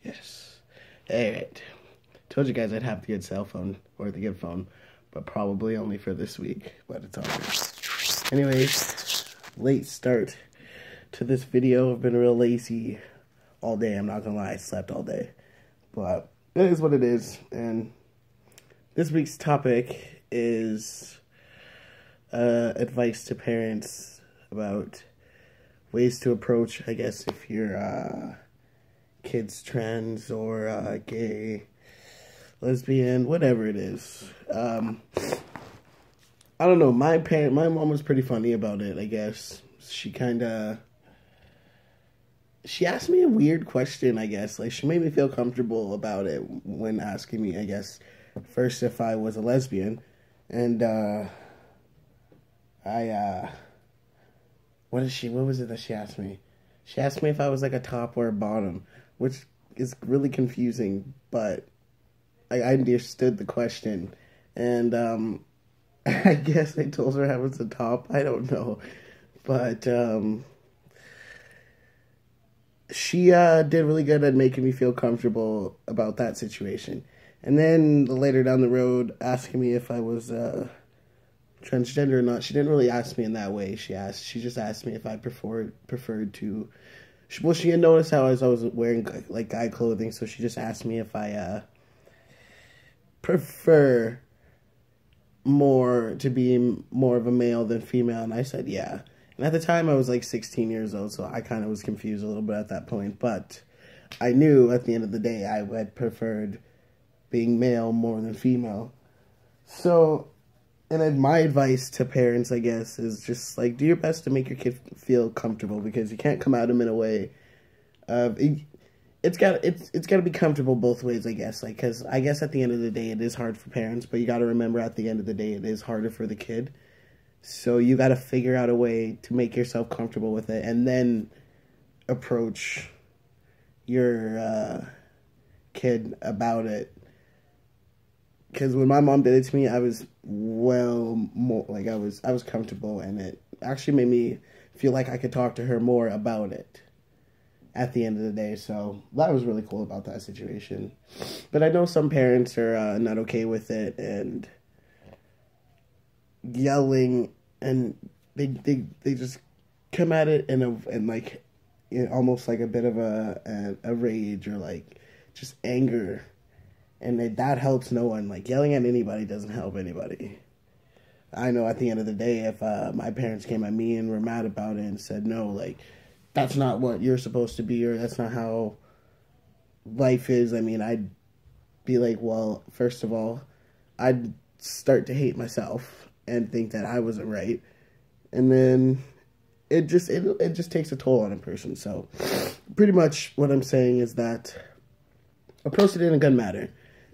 Yes. Alright. Told you guys I'd have the good cell phone, or the good phone, but probably only for this week, but it's all good. Anyways, late start to this video. I've been real lazy all day, I'm not gonna lie, I slept all day. But it is what it is, and this week's topic is advice to parents about ways to approach, I guess, if you're kids trans or gay, lesbian, whatever it is. I don't know, my mom was pretty funny about it, I guess. She asked me a weird question, I guess. Like, she made me feel comfortable about it when asking me, I guess, first if I was a lesbian. And, what was it that she asked me? She asked me if I was like a top or a bottom, which is really confusing, but I understood the question. And, I guess I told her I was a top. I don't know. But, she did really good at making me feel comfortable about that situation. And then later down the road, asking me if I was transgender or not. She didn't really ask me in that way. She just asked me if I preferred to. Well, she had noticed how I was wearing like guy clothing, so she just asked me if I prefer to be more of a male than female, and I said yeah. And at the time, I was like 16 years old, so I kind of was confused a little bit at that point. But I knew at the end of the day, I had preferred being male more than female. So, and then my advice to parents, I guess, is just like, do your best to make your kid feel comfortable, because you can't come at them in a way of it's got to be comfortable both ways, I guess. Like, because I guess at the end of the day, it is hard for parents, but you got to remember at the end of the day, it is harder for the kid. So you got to figure out a way to make yourself comfortable with it, and then approach your kid about it. Because when my mom did it to me, I was I was comfortable, and it actually made me feel like I could talk to her more about it at the end of the day. So that was really cool about that situation. But I know some parents are not okay with it, and yelling, and they just come at it in like, you know, almost like a bit of a rage, or like just anger, and that helps no one. Like, yelling at anybody doesn't help anybody. I know at the end of the day, if my parents came at me and were mad about it and said, no, like, that's not what you're supposed to be, or that's not how life is, I mean, I'd be like, well, first of all, I'd start to hate myself and think that I wasn't right, and then it just takes a toll on a person. So pretty much what I'm saying is that approach it in a good manner.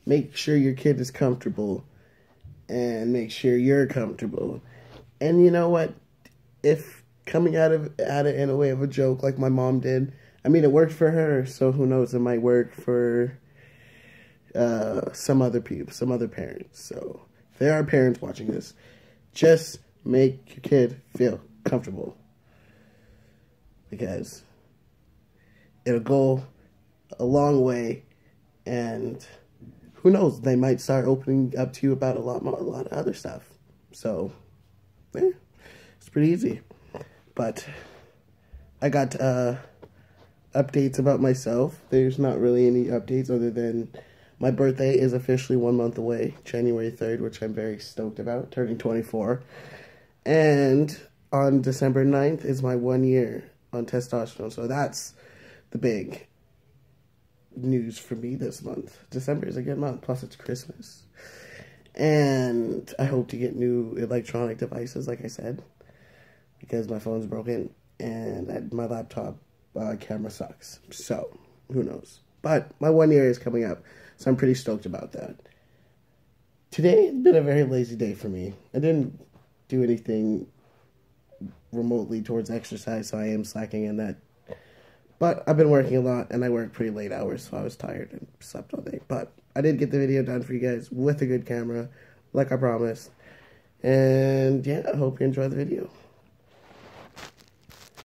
Make sure your kid is comfortable, and make sure you're comfortable. And you know what, if coming at it in a way of a joke like my mom did, I mean, it worked for her, so who knows, it might work for some other people, some other parents. So if there are parents watching this, just make your kid feel comfortable, because it'll go a long way, and who knows, they might start opening up to you about a lot of other stuff. So, yeah, it's pretty easy. But I got updates about myself. There's not really any updates other than my birthday is officially 1 month away, January 3rd, which I'm very stoked about, turning 24. And on December 9th is my 1 year on testosterone. So that's the big news for me this month. December is a good month, plus it's Christmas. And I hope to get new electronic devices, like I said, because my phone's broken and my laptop camera sucks. So, who knows. But my 1 year is coming up, so I'm pretty stoked about that. Today has been a very lazy day for me. I didn't do anything remotely towards exercise, so I am slacking in that. But I've been working a lot, and I work pretty late hours, so I was tired and slept all day. But I did get the video done for you guys with a good camera, like I promised. And yeah, I hope you enjoy the video.